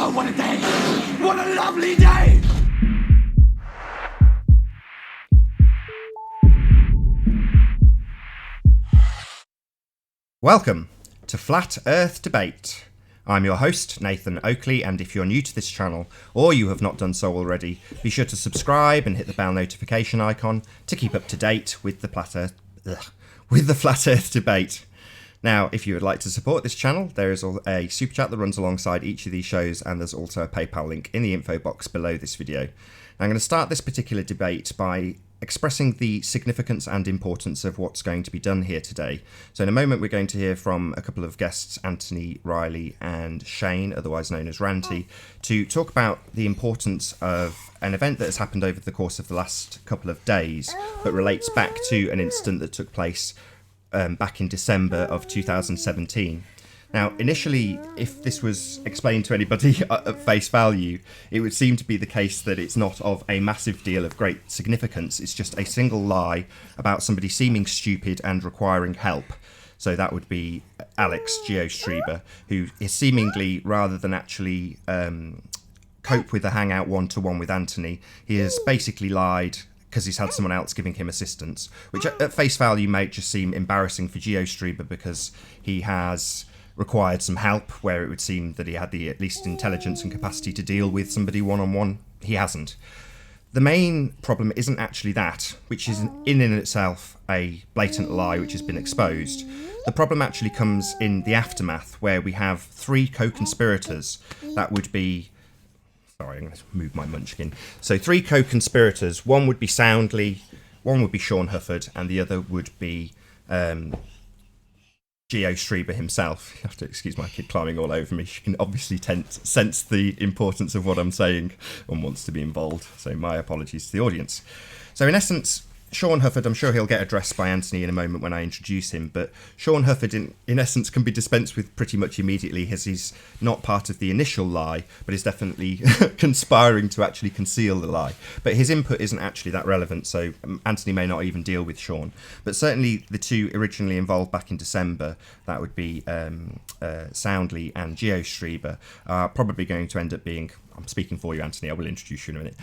Oh, what a day! What a lovely day! Welcome to Flat Earth Debate. I'm your host, Nathan Oakley, and if you're new to this channel, or you have not done so already, be sure to subscribe and hit the bell notification icon to keep up to date with the Flat Earth Debate. Now, if you would like to support this channel, there is a super chat that runs alongside each of these shows, and there's also a PayPal link in the info box below this video. Now, I'm going to start this particular debate by expressing the significance and importance of what's going to be done here today. So in a moment we're going to hear from a couple of guests, Anthony, Riley and Shane, otherwise known as Ranty, to talk about the importance of an event that has happened over the course of the last couple of days, but relates back to an incident that took place back in December of 2017. Now, initially, if this was explained to anybody at face value, it would seem to be the case that it's not of a massive deal of great significance. It's just a single lie about somebody seeming stupid and requiring help. So that would be Alex Geostriber, who is seemingly, rather than actually cope with a hangout one-to-one with Anthony, he has basically lied because he's had someone else giving him assistance, which at face value may just seem embarrassing for Geostriber because he has required some help where it would seem that he had the at least intelligence and capacity to deal with somebody one-on-one. He hasn't. The main problem isn't actually that, which is in itself a blatant lie which has been exposed. The problem actually comes in the aftermath, where we have three co-conspirators. That would be... Sorry, I'm going to move my munchkin. So three co-conspirators. One would be Soundly, one would be Sean Hufford, and the other would be Geostriber himself. You have to excuse my kid climbing all over me. She can obviously sense the importance of what I'm saying and wants to be involved. So my apologies to the audience. So in essence, Sean Hufford, I'm sure he'll get addressed by Anthony in a moment when I introduce him, but Sean Hufford in essence can be dispensed with pretty much immediately, as he's not part of the initial lie, but is definitely conspiring to actually conceal the lie. But his input isn't actually that relevant, so Anthony may not even deal with Sean. But certainly the two originally involved back in December, that would be Soundly and Geostriber, are probably going to end up being... I'm speaking for you, Anthony. I will introduce you in a minute.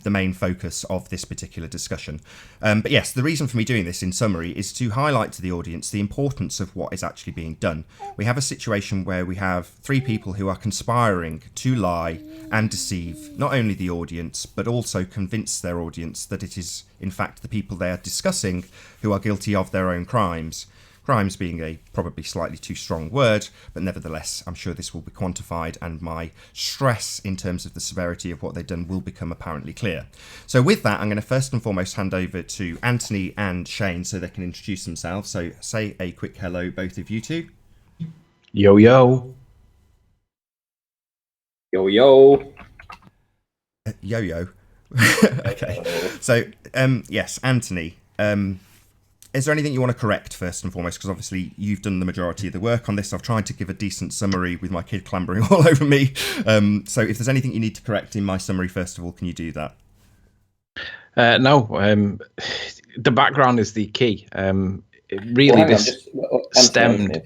The main focus of this particular discussion. But yes, the reason for me doing this in summary is to highlight to the audience the importance of what is actually being done. We have a situation where we have three people who are conspiring to lie and deceive not only the audience, but also convince their audience that it is, in fact, the people they are discussing who are guilty of their own crimes. Crimes being a probably slightly too strong word, but nevertheless, I'm sure this will be quantified and my stress in terms of the severity of what they've done will become apparently clear. So with that, I'm going to first and foremost hand over to Anthony and Shane so they can introduce themselves. So say a quick hello, both of you two. Yo, yo. Yo, yo. Yo-yo. Okay. So, yes, Anthony. Is there anything you want to correct first and foremost? Because obviously you've done the majority of the work on this. I've tried to give a decent summary with my kid clambering all over me. So if there's anything you need to correct in my summary, first of all, can you do that? No, the background is the key. It really, this stemmed...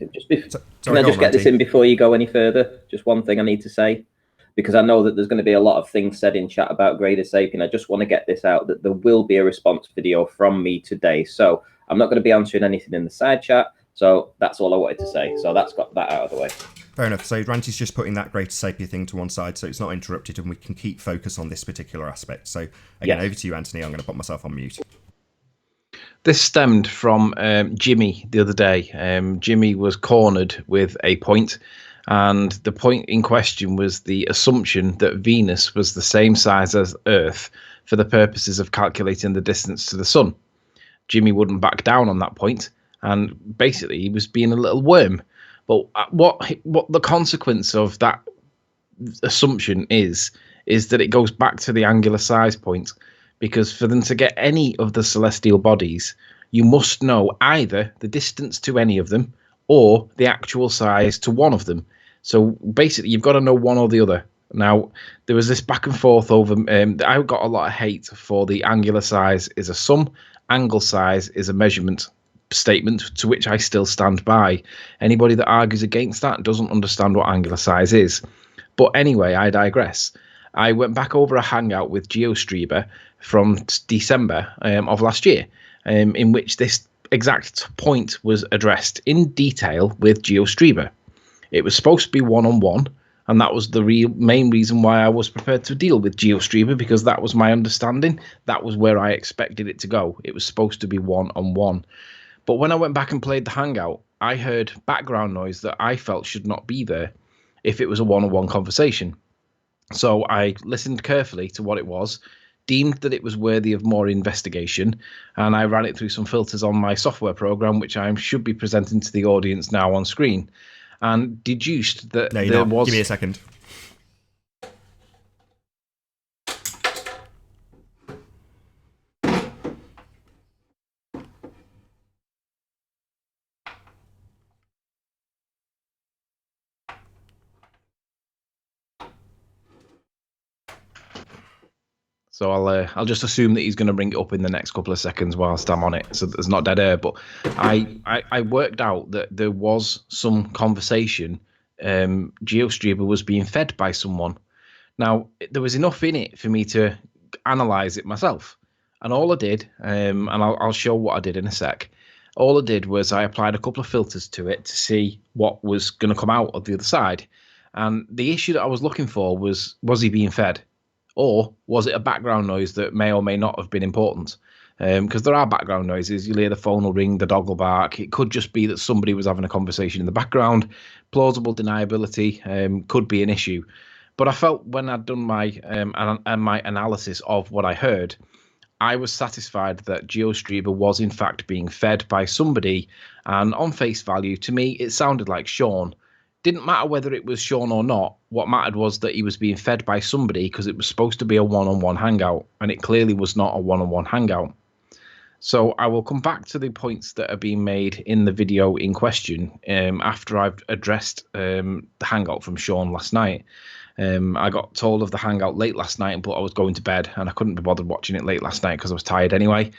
Can I just get this in before you go any further? Just one thing I need to say, because I know that there's going to be a lot of things said in chat about Greater Sapien. I just want to get this out, that there will be a response video from me today. So I'm not going to be answering anything in the side chat. So that's all I wanted to say. So that's got that out of the way. Fair enough. So Ranty's just putting that Greater Sapien thing to one side so it's not interrupted and we can keep focus on this particular aspect. So again, Over to you, Anthony. I'm going to put myself on mute. This stemmed from Jimmy the other day. Jimmy was cornered with a point, and the point in question was the assumption that Venus was the same size as Earth for the purposes of calculating the distance to the sun. Jimmy wouldn't back down on that point, and basically he was being a little worm. But what the consequence of that assumption is that it goes back to the angular size point, because for them to get any of the celestial bodies, you must know either the distance to any of them or the actual size to one of them. So basically you've got to know one or the other. Now, there was this back and forth over, I got a lot of hate for the angular size is a sum, angle size is a measurement statement, to which I still stand by. Anybody that argues against that doesn't understand what angular size is. But anyway, I digress. I went back over a hangout with GeoStreamer from December of last year, in which this exact point was addressed in detail with GeoStreamer. It was supposed to be one-on-one, and that was the main reason why I was prepared to deal with GeoStreamer, because that was my understanding. That was where I expected it to go. It was supposed to be one-on-one. But when I went back and played the hangout, I heard background noise that I felt should not be there if it was a one-on-one conversation. So I listened carefully to what it was, deemed that it was worthy of more investigation, and I ran it through some filters on my software program, which I should be presenting to the audience now on screen, and deduced that there was... Give me a second. So I'll just assume that he's going to bring it up in the next couple of seconds whilst I'm on it, so there's not dead air. But I worked out that there was some conversation. GeoStreamer was being fed by someone. Now, there was enough in it for me to analyze it myself, and all I did, and I'll show what I did in a sec. All I did was I applied a couple of filters to it to see what was going to come out of the other side, and the issue that I was looking for was he being fed? Or was it a background noise that may or may not have been important? Because there are background noises. You'll hear the phone will ring, the dog will bark. It could just be that somebody was having a conversation in the background. Plausible deniability could be an issue. But I felt when I'd done my analysis of what I heard, I was satisfied that GeoStreamer was in fact being fed by somebody. And on face value, to me, it sounded like Sean. Didn't matter whether it was Sean or not. What mattered was that he was being fed by somebody, because it was supposed to be a one-on-one hangout, and it clearly was not a one-on-one hangout. So I will come back to the points that are being made in the video in question after I've addressed the hangout from Sean last night. I got told of the hangout late last night, but I was going to bed and I couldn't be bothered watching it late last night because I was tired anyway.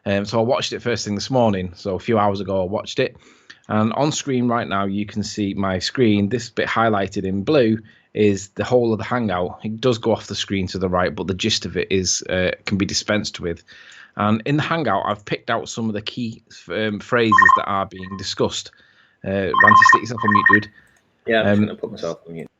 So I watched it first thing this morning. So a few hours ago I watched it. And on screen right now, you can see my screen. This bit highlighted in blue is the whole of the hangout. It does go off the screen to the right, but the gist of it is can be dispensed with. And in the hangout, I've picked out some of the key phrases that are being discussed. Ranty, stick yourself on mute, dude. Yeah, I'm just going to put myself on mute.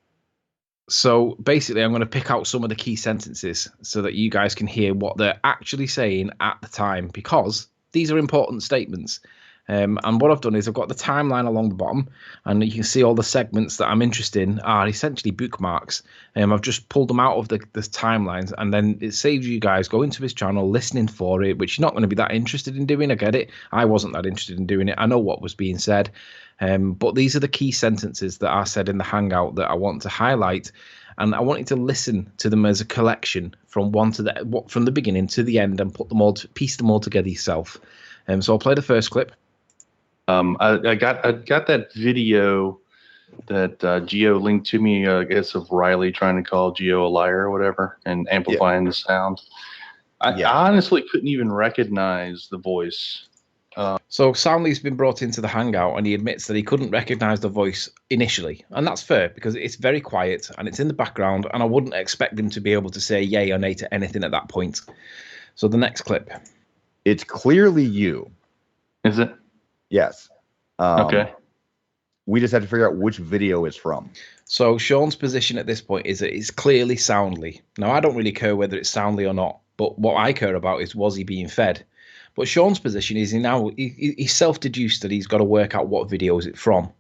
So basically, I'm going to pick out some of the key sentences so that you guys can hear what they're actually saying at the time, because these are important statements. And what I've done is I've got the timeline along the bottom, and you can see all the segments that I'm interested in are essentially bookmarks. I've just pulled them out of the timelines, and then it saves you guys going to his channel, listening for it, which you're not going to be that interested in doing. I get it. I wasn't that interested in doing it. I know what was being said. But these are the key sentences that are said in the hangout that I want to highlight. And I want you to listen to them as a collection from from the beginning to the end, and put them all, piece them all together yourself. So I'll play the first clip. I got that video that Geo linked to me, I guess, of Riley trying to call Geo a liar or whatever and amplifying the sound. I honestly couldn't even recognize the voice. So Soundly's been brought into the hangout, and he admits that he couldn't recognize the voice initially. And that's fair, because it's very quiet and it's in the background, and I wouldn't expect him to be able to say yay or nay to anything at that point. So the next clip. It's clearly you. Is it? Yes. Okay. We just had to figure out which video it's from. So Sean's position at this point is that it's clearly Soundly. Now, I don't really care whether it's Soundly or not, but what I care about is, was he being fed? But Sean's position is he self-deduced that he's got to work out what video is it from.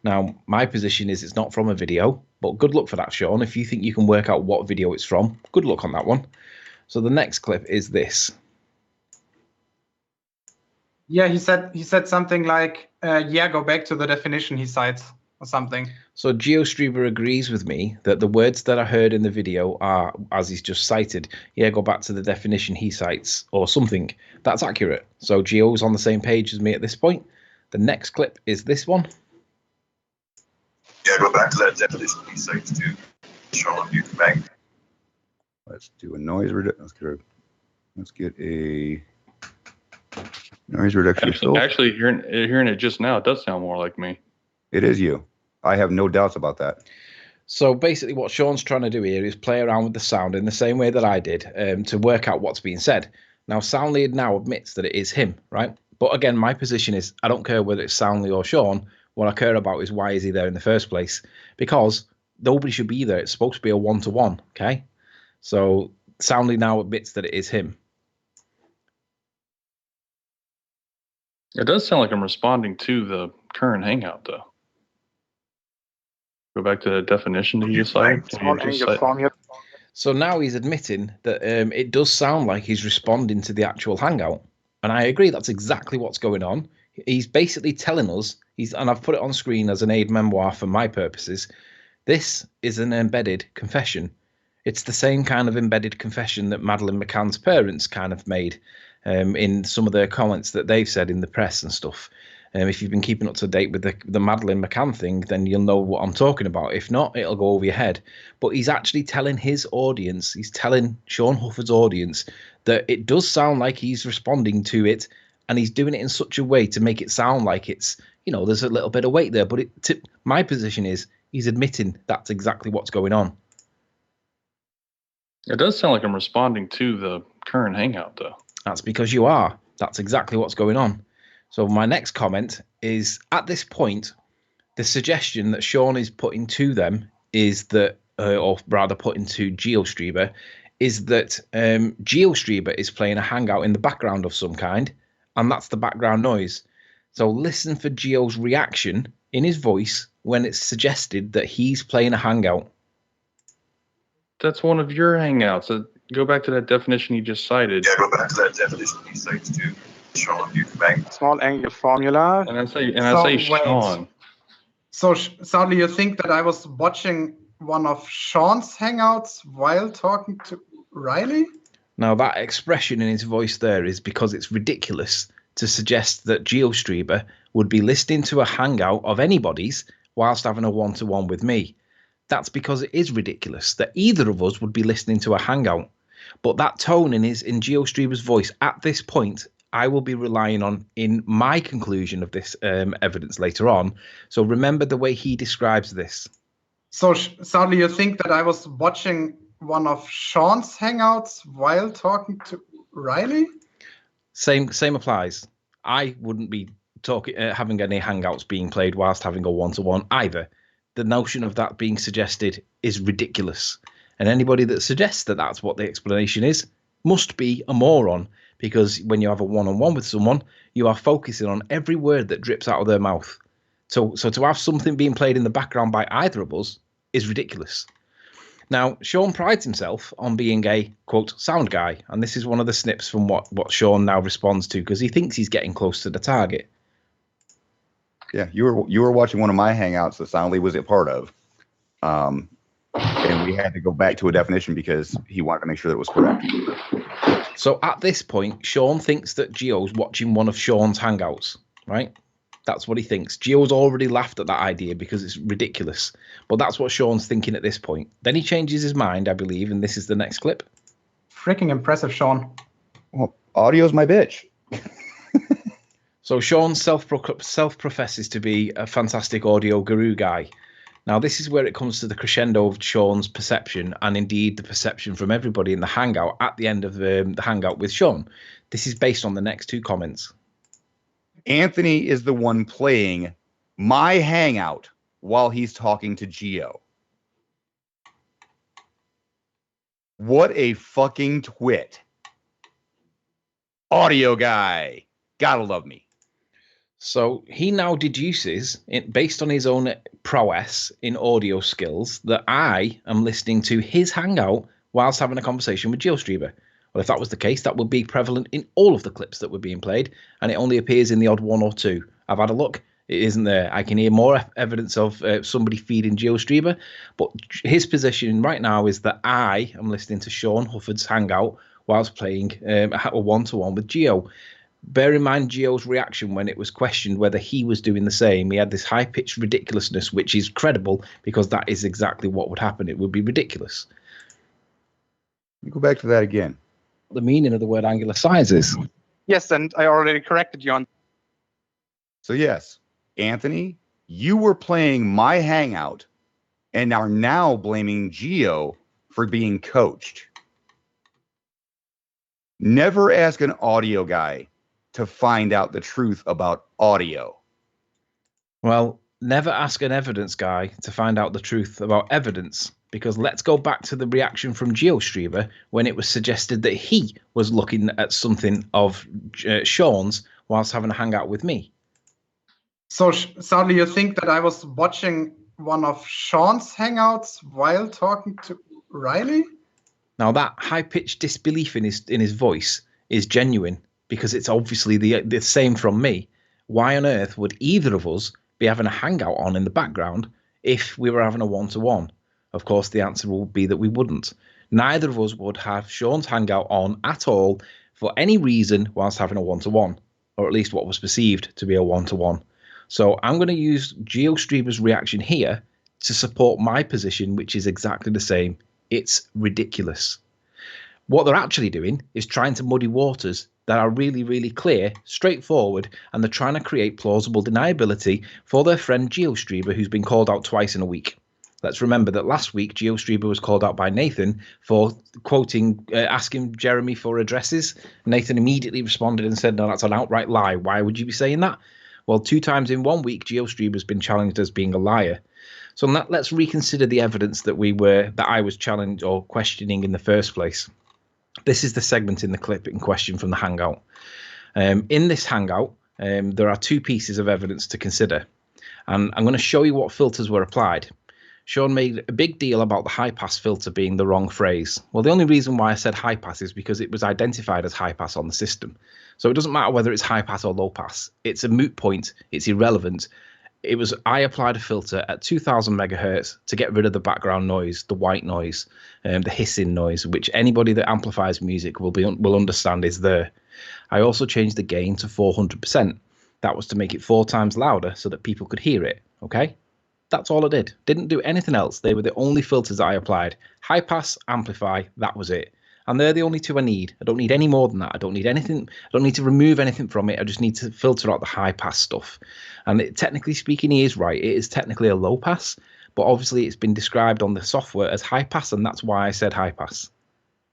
Now, my position is it's not from a video, but good luck for that, Sean. If you think you can work out what video it's from, good luck on that one. So the next clip is this. Yeah, he said something like, go back to the definition he cites or something. So GeoStreamer agrees with me that the words that I heard in the video are, as he's just cited, go back to the definition he cites or something. That's accurate. So Geo's on the same page as me at this point. The next clip is this one. Yeah, go back to that definition he cites too. Sean, you can bang. Let's do a noise reduction. Let's get a noise reduction. Actually, hearing it just now, it does sound more like me. It is you. I have no doubts about that. So basically what Sean's trying to do here is play around with the sound in the same way that I did to work out what's being said. Now, Soundly now admits that it is him, right? But again, my position is I don't care whether it's Soundly or Sean. What I care about is why is he there in the first place? Because nobody should be there. It's supposed to be a one-to-one, okay? So Soundly now admits that it is him. It does sound like I'm responding to the current hangout, though. Go back to the definition that you just cited. So now he's admitting that it does sound like he's responding to the actual hangout. And I agree, that's exactly what's going on. He's basically telling us, and I've put it on screen as an aid memoir for my purposes, this is an embedded confession. It's the same kind of embedded confession that Madeleine McCann's parents kind of made in some of their comments that they've said in the press and stuff. If you've been keeping up to date with the Madeleine McCann thing, then you'll know what I'm talking about. If not, it'll go over your head. But he's actually telling his audience, he's telling Sean Hufford's audience that it does sound like he's responding to it, and he's doing it in such a way to make it sound like it's, there's a little bit of weight there. But my position is he's admitting that's exactly what's going on. It does sound like I'm responding to the current hangout, though. That's because you are. That's exactly what's going on. So my next comment is, at this point, the suggestion that Sean is putting to them is that, or rather putting to GeoStreamer, is that GeoStreamer is playing a hangout in the background of some kind, and that's the background noise. So listen for Geo's reaction in his voice when it's suggested that he's playing a hangout. That's one of your hangouts. Go back to that definition you just cited. Yeah, go back to that definition you cited too. Sean, you can bank. Small angle formula. And I say Sean. So sadly, you think that I was watching one of Sean's hangouts while talking to Riley? Now that expression in his voice there is because it's ridiculous to suggest that GeoStreamer would be listening to a hangout of anybody's whilst having a one-to-one with me. That's because it is ridiculous that either of us would be listening to a hangout. But that tone in GeoStreamer's voice at this point, I will be relying on in my conclusion of this evidence later on. So remember the way he describes this. So sadly, you think that I was watching one of Sean's hangouts while talking to Riley? Same applies. I wouldn't be having any hangouts being played whilst having a one-to-one either. The notion of that being suggested is ridiculous. And anybody that suggests that that's what the explanation is must be a moron, because when you have a one-on-one with someone, you are focusing on every word that drips out of their mouth. So to have something being played in the background by either of us is ridiculous. Now, Sean prides himself on being a, quote, sound guy. And this is one of the snips from what Sean now responds to, because he thinks he's getting close to the target. Yeah, you were watching one of my hangouts that Soundly was a part of. And we had to go back to a definition because he wanted to make sure that it was correct. So at this point, Sean thinks that Geo's watching one of Sean's hangouts, right? That's what he thinks. Geo's already laughed at that idea because it's ridiculous. But that's what Sean's thinking at this point. Then he changes his mind, I believe, and this is the next clip. Freaking impressive, Sean. Well, audio's my bitch. So Sean self-professes to be a fantastic audio guru guy. Now, this is where it comes to the crescendo of Sean's perception, and indeed the perception from everybody in the hangout at the end of the hangout with Sean. This is based on the next two comments. Anthony is the one playing my hangout while he's talking to Geo. What a fucking twit. Audio guy. Gotta love me. So he now deduces, based on his own prowess in audio skills, that I am listening to his hangout whilst having a conversation with GeoStreamer. Well, if that was the case, that would be prevalent in all of the clips that were being played, and it only appears in the odd one or two. I've had a look. It isn't there. I can hear more evidence of somebody feeding GeoStreamer, but his position right now is that I am listening to Sean Hufford's hangout whilst playing a one-to-one with Geo. Bear in mind Geo's reaction when it was questioned whether he was doing the same. He had this high-pitched ridiculousness, which is credible because that is exactly what would happen. It would be ridiculous. Go back to that again. The meaning of the word angular size is. Yes, and I already corrected you on. So yes, Anthony, you were playing my hangout, and are now blaming Geo for being coached. Never ask an audio guy to find out the truth about audio. Well, never ask an evidence guy to find out the truth about evidence, because let's go back to the reaction from GeoStreamer when it was suggested that he was looking at something of Sean's whilst having a hangout with me. So sadly, you think that I was watching one of Sean's hangouts while talking to Riley? Now that high-pitched disbelief in his voice is genuine, because it's obviously the same from me. Why on earth would either of us be having a hangout on in the background if we were having a one-to-one? Of course, the answer will be that we wouldn't. Neither of us would have Sean's hangout on at all for any reason whilst having a one-to-one, or at least what was perceived to be a one-to-one. So I'm going to use GeoStreamer's reaction here to support my position, which is exactly the same. It's ridiculous. What they're actually doing is trying to muddy waters that are really, really clear, straightforward, and they're trying to create plausible deniability for their friend GeoStreamer, who's been called out twice in a week. Let's remember that last week GeoStreamer was called out by Nathan for asking Jeremy for addresses. Nathan immediately responded and said, no, that's an outright lie. Why would you be saying that? Well, 2 times in 1 week, GeoStreamer's been challenged as being a liar. So let's reconsider the evidence that I was challenged or questioning in the first place. This is the segment in the clip in question from the Hangout. In this Hangout, there are 2 pieces of evidence to consider. And I'm going to show you what filters were applied. Sean made a big deal about the high pass filter being the wrong phrase. Well, the only reason why I said high pass is because it was identified as high pass on the system. So it doesn't matter whether it's high pass or low pass. It's a moot point. It's irrelevant. I applied a filter at 2000 megahertz to get rid of the background noise, the white noise, the hissing noise, which anybody that amplifies music will understand is there. I also changed the gain to 400%. That was to make it 4 times louder so that people could hear it. Okay, that's all I did. Didn't do anything else. They were the only filters that I applied. High pass, amplify, that was it. And they're the only 2 I need. I don't need any more than that. I don't need anything. I don't need to remove anything from it. I just need to filter out the high pass stuff. And technically speaking, he is right. It is technically a low pass, but obviously it's been described on the software as high pass, and that's why I said high pass.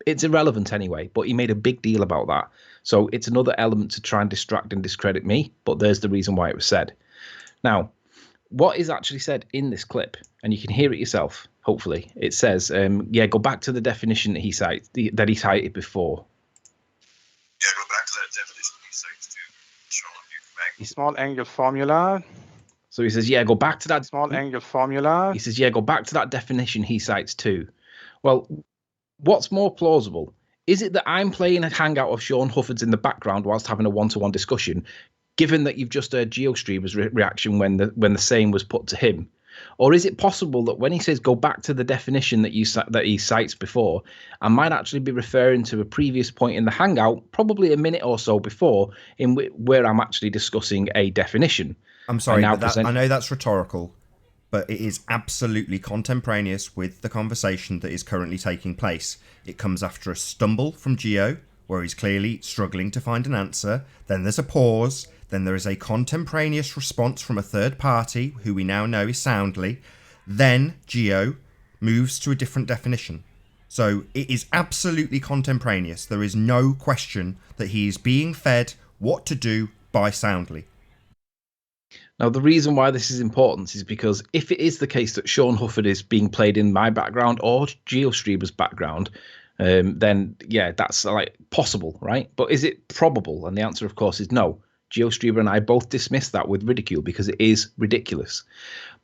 It's irrelevant anyway, but he made a big deal about that. So it's another element to try and distract and discredit me, but there's the reason why it was said. Now, what is actually said in this clip, and you can hear it yourself, hopefully. It says, go back to the definition that he cited before. Yeah, go back to that definition he cites to Sean. You can Small angle formula. So he says, go back to that small angle formula. He says, go back to that definition he cites too. Well, what's more plausible? Is it that I'm playing a hangout of Sean Hufford's in the background whilst having a one-to-one discussion, given that you've just heard GeoStreamer's reaction when the same was put to him? Or is it possible that when he says go back to the definition that he cites before, I might actually be referring to a previous point in the hangout, probably a minute or so before, where I'm actually discussing a definition? I'm sorry, but I know that's rhetorical, but it is absolutely contemporaneous with the conversation that is currently taking place. It comes after a stumble from Geo, where he's clearly struggling to find an answer. Then there's a pause. Then there is a contemporaneous response from a third party, who we now know is Soundly. Then Geo moves to a different definition. So it is absolutely contemporaneous. There is no question that he is being fed what to do by Soundly. Now, the reason why this is important is because if it is the case that Sean Hufford is being played in my background or GeoStreamer's background, then that's like possible, right? But is it probable? And the answer, of course, is no. GeoStreamer and I both dismiss that with ridicule because it is ridiculous.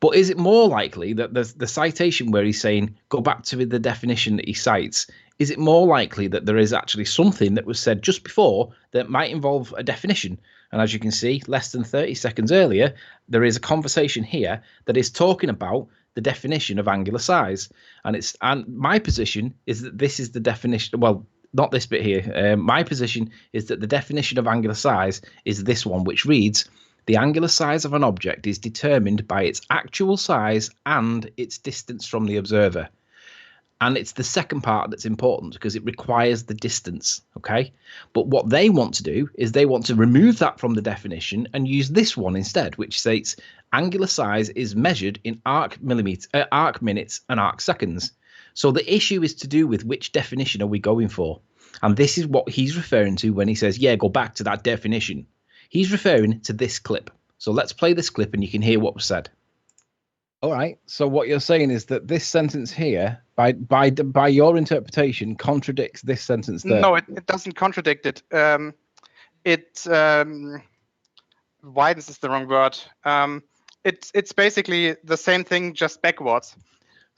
But is it more likely that the citation where he's saying go back to the definition that he cites, is it more likely that there is actually something that was said just before that might involve a definition? And as you can see, less than 30 seconds earlier, there is a conversation here that is talking about the definition of angular size. And my position is that this is the definition. Well, not this bit here. My position is that the definition of angular size is this one, which reads, the angular size of an object is determined by its actual size and its distance from the observer. And it's the second part that's important because it requires the distance, okay? But what they want to do is they want to remove that from the definition and use this one instead, which states angular size is measured in arc minutes, and arc seconds. So the issue is to do with which definition are we going for? And this is what he's referring to when he says, yeah, go back to that definition. He's referring to this clip. So let's play this clip and you can hear what was said. All right. So what you're saying is that this sentence here, by your interpretation, contradicts this sentence there. No, it doesn't contradict it. It widens is the wrong word. It's basically the same thing, just backwards.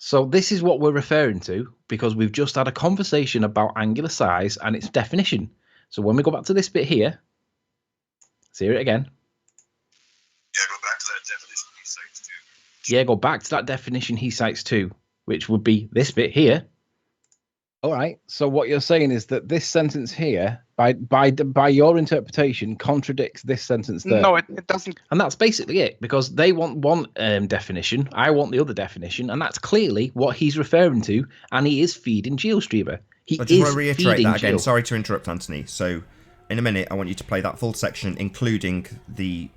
So this is what we're referring to because we've just had a conversation about angular size and its definition. So when we go back to this bit here, let's hear it again. Yeah, go back to that definition he cites too. Yeah, go back to that definition he cites too, which would be this bit here. All right. So what you're saying is that this sentence here, by your interpretation, contradicts this sentence there. No, it doesn't. And that's basically it, because they want one definition, I want the other definition, and that's clearly what he's referring to, and he is feeding GeoStreamer. I just want to reiterate that again. Sorry to interrupt, Anthony. So in a minute, I want you to play that full section, including the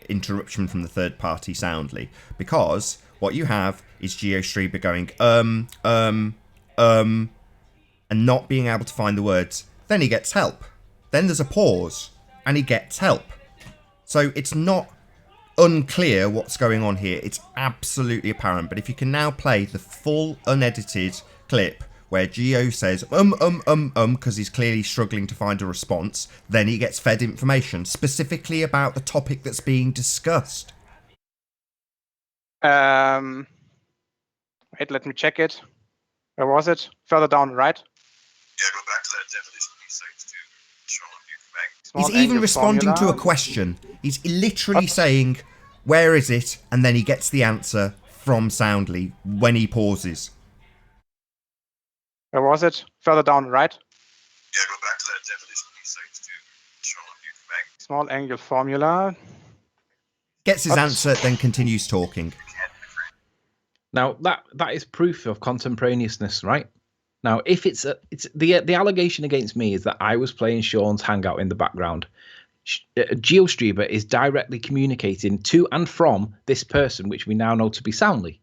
interruption from the third party soundly, because what you have is GeoStreamer going and not being able to find the words. Then he gets help. Then there's a pause and he gets help. So it's not unclear what's going on here. It's absolutely apparent. But if you can now play the full unedited clip where Geo says because he's clearly struggling to find a response, then he gets fed information specifically about the topic that's being discussed. Wait, let me check it. Where was it? Further down, right? Yeah, go back to that definition he cites too. Sean, you can make. Small He's even angle responding to a formula. question. He's literally saying, where is it? And then he gets the answer from Soundly when he pauses. Where was it? Further down, right? Yeah, go back to that definition he cites too. Sean, you can make. Small angle formula. Gets his answer, then continues talking. Now that is proof of contemporaneousness, right? Now, if it's the allegation against me is that I was playing Sean's Hangout in the background. GeoStreamer is directly communicating to and from this person, which we now know to be Soundly.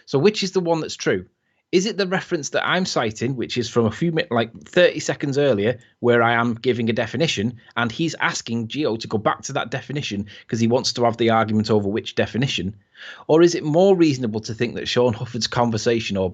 So, which is the one that's true? Is it the reference that I'm citing, which is from a few minutes, like 30 seconds earlier, where I am giving a definition, and he's asking Geo to go back to that definition because he wants to have the argument over which definition? Or is it more reasonable to think that Sean Hufford's conversation or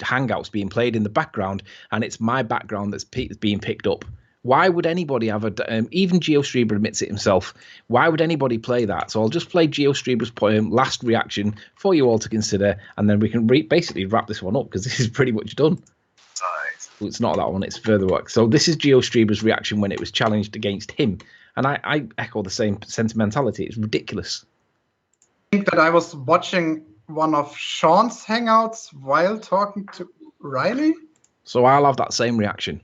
Hangout's being played in the background, and it's my background that's being picked up? Why would anybody have even GeoStreamer admits it himself, why would anybody play that? So I'll just play GeoStreamer's last reaction for you all to consider, and then we can basically wrap this one up, because this is pretty much done. Well, it's not that one, it's further work. So this is GeoStreamer's reaction when it was challenged against him. And I echo the same sentimentality. It's ridiculous. I think that I was watching one of Sean's Hangouts while talking to Riley. So I'll have that same reaction.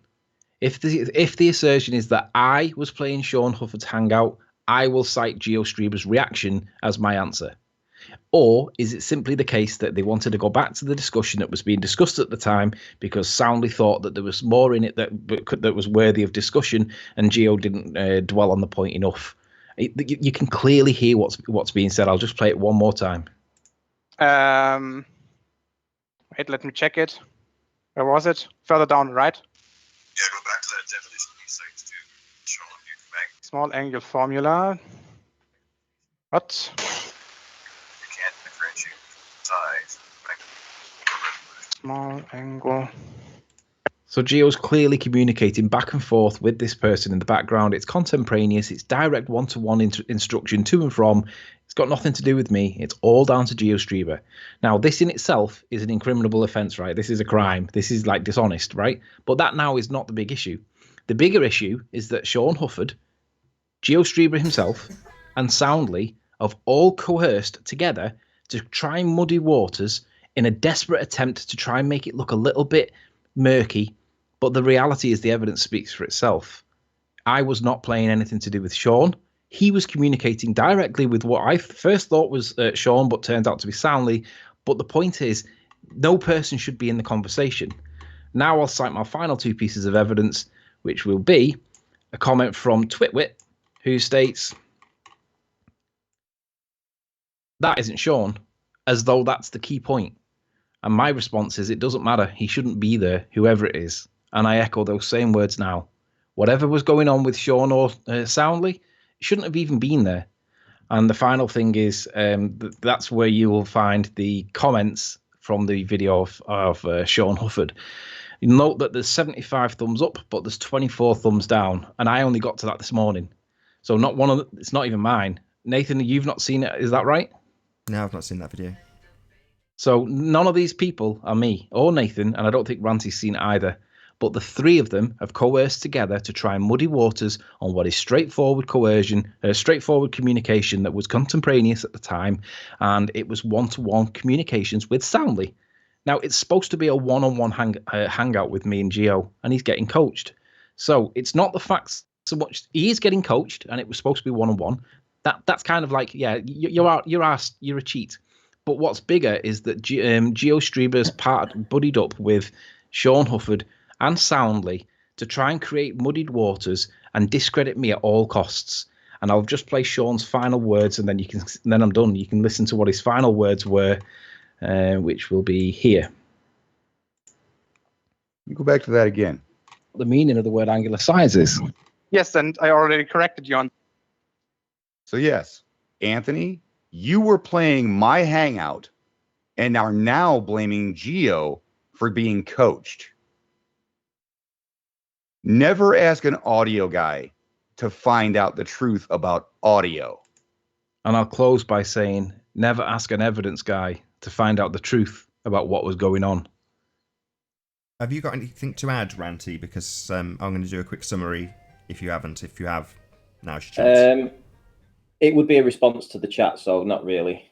If the assertion is that I was playing Sean Hufford's Hangout, I will cite GeoStreamer's reaction as my answer. Or is it simply the case that they wanted to go back to the discussion that was being discussed at the time because Soundly thought that there was more in it that was worthy of discussion, and Geo didn't dwell on the point enough? You can clearly hear what's being said. I'll just play it one more time. Wait, let me check it. Where was it? Further down, right? Yeah, go back to that definition he cites too. Sean, you can make. Small angle formula. What? You can't differentiate size. Small angle. So Geo's clearly communicating back and forth with this person in the background. It's contemporaneous. It's direct one-to-one instruction to and from. It's got nothing to do with me. It's all down to GeoStreamer. Now, this in itself is an incriminable offence, right? This is a crime. This is like dishonest, right? But that now is not the big issue. The bigger issue is that Sean Hufford, GeoStreamer himself, and Soundly have all coerced together to try and muddy waters in a desperate attempt to try and make it look a little bit murky. But the reality is the evidence speaks for itself. I was not playing anything to do with Sean. He was communicating directly with what I first thought was Sean, but turned out to be Soundly. But the point is, No person should be in the conversation. Now I'll cite my final 2 pieces of evidence, which will be a comment from Twitwit, who states, "That isn't Sean," as though that's the key point. And my response is, it doesn't matter. He shouldn't be there, whoever it is. And I echo those same words now. Whatever was going on with Sean or Soundly, it shouldn't have even been there. And the final thing is, that's where you will find the comments from the video of Sean Hufford. You note that there's 75 thumbs up, but there's 24 thumbs down. And I only got to that this morning. So it's not even mine. Nathan, you've not seen it, is that right? No, I've not seen that video. So none of these people are me or Nathan, and I don't think Ranty's seen it either. But the 3 of them have coerced together to try and muddy waters on what is straightforward straightforward communication that was contemporaneous at the time, and it was one-to-one communications with Soundly. Now, it's supposed to be a one-on-one hangout with me and Gio, and he's getting coached. So it's not the fact so much he is getting coached, and it was supposed to be one-on-one. That's kind of like, yeah, you're a cheat. But what's bigger is that Geo Streber's buddied up with Sean Hufford and Soundly to try and create muddied waters and discredit me at all costs. And I'll just play Sean's final words, and then I'm done. You can listen to what his final words were, which will be here. You go back to that again. The meaning of the word angular size is. Yes, and I already corrected you on. So yes, Anthony, you were playing my hangout and are now blaming Geo for being coached. Never ask an audio guy to find out the truth about audio. And I'll close by saying, never ask an evidence guy to find out the truth about what was going on. Have you got anything to add, Ranty? Because I'm going to do a quick summary if you haven't. If you have, now's your chance. It would be a response to the chat, so not really.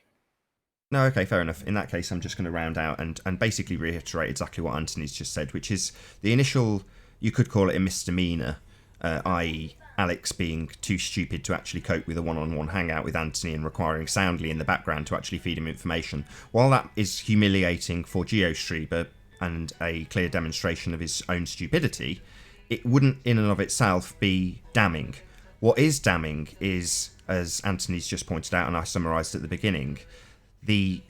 No, okay, fair enough. In that case, I'm just going to round out and basically reiterate exactly what Anthony's just said, which is the initial, you could call it a misdemeanor, i.e. Alex being too stupid to actually cope with a one-on-one hangout with Anthony and requiring Soundly in the background to actually feed him information. While that is humiliating for GeoStreber and a clear demonstration of his own stupidity, it wouldn't in and of itself be damning. What is damning is, as Anthony's just pointed out and I summarised at the beginning, the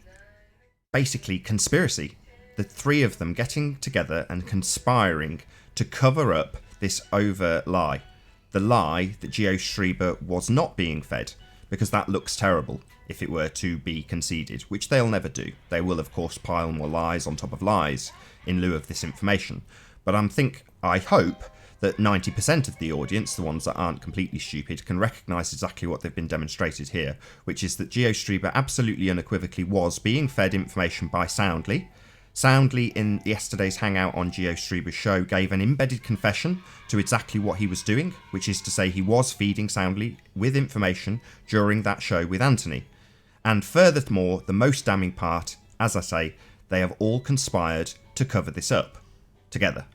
basically conspiracy. The 3 of them getting together and conspiring to cover up this overt lie. The lie that GeoStreber was not being fed, because that looks terrible if it were to be conceded, which they'll never do. They will, of course, pile more lies on top of lies in lieu of this information. But I hope that 90% of the audience, the ones that aren't completely stupid, can recognise exactly what they've been demonstrated here, which is that GeoStreber absolutely unequivocally was being fed information by Soundly. Soundly, in yesterday's hangout on GeoStreber's show, gave an embedded confession to exactly what he was doing, which is to say he was feeding Soundly with information during that show with Anthony. And furthermore, the most damning part, as I say, they have all conspired to cover this up together.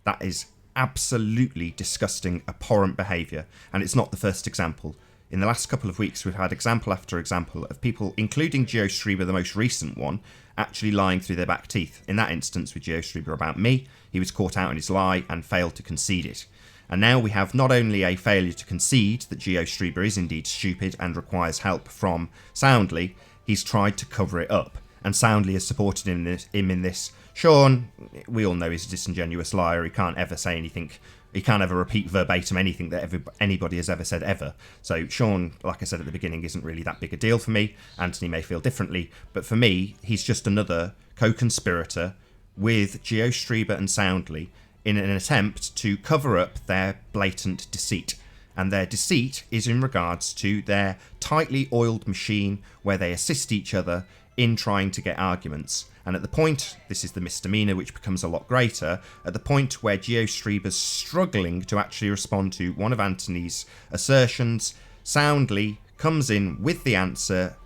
That is absolutely disgusting, abhorrent behaviour, and it's not the first example. In the last couple of weeks, we've had example after example of people, including GeoStreber, the most recent one, actually lying through their back teeth. In that instance with GeoStreber about me, he was caught out in his lie and failed to concede it. And now we have not only a failure to concede that GeoStreber is indeed stupid and requires help from Soundly, he's tried to cover it up. And Soundly has supported him in this. Sean, we all know he's a disingenuous liar. He can't ever say anything. He can't ever repeat verbatim anything that anybody has ever said ever. So Sean, like I said at the beginning, isn't really that big a deal for me. Anthony may feel differently. But for me, he's just another co-conspirator with GeoStreber and Soundly in an attempt to cover up their blatant deceit. And their deceit is in regards to their tightly oiled machine where they assist each other in trying to get arguments. And at the point, this is the misdemeanor which becomes a lot greater, at the point where GeoStreber's struggling to actually respond to one of Anthony's assertions, Soundly comes in with the answer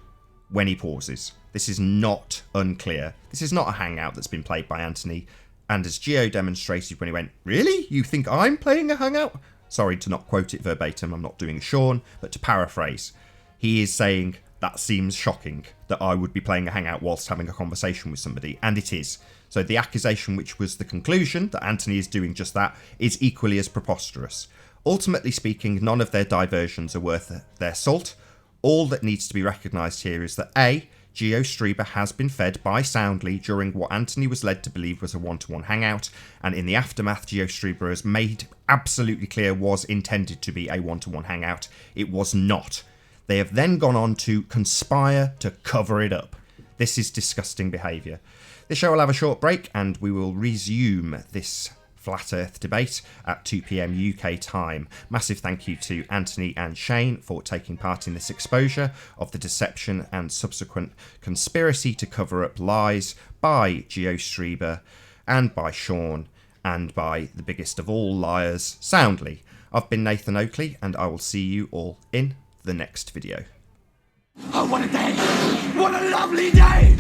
when he pauses. This is not unclear. This is not a hangout that's been played by Anthony. And as Geo demonstrated when he went, "Really? You think I'm playing a hangout?" Sorry to not quote it verbatim, I'm not doing Sean, but to paraphrase. He is saying, that seems shocking that I would be playing a Hangout whilst having a conversation with somebody, and it is. So the accusation, which was the conclusion, that Anthony is doing just that, is equally as preposterous. Ultimately speaking, none of their diversions are worth their salt. All that needs to be recognised here is that A, GeoStreamer has been fed by Soundly during what Anthony was led to believe was a one-to-one hangout, and in the aftermath, GeoStreamer has made absolutely clear was intended to be a one-to-one hangout. It was not. They have then gone on to conspire to cover it up. This is disgusting behaviour. This show will have a short break, and we will resume this Flat Earth debate at 2 PM UK time. Massive thank you to Anthony and Shane for taking part in this exposure of the deception and subsequent conspiracy to cover up lies by GeoStreamer and by Sean and by the biggest of all liars, Soundly. I've been Nathan Oakley, and I will see you all in the next video. Oh, what a day! What a lovely day!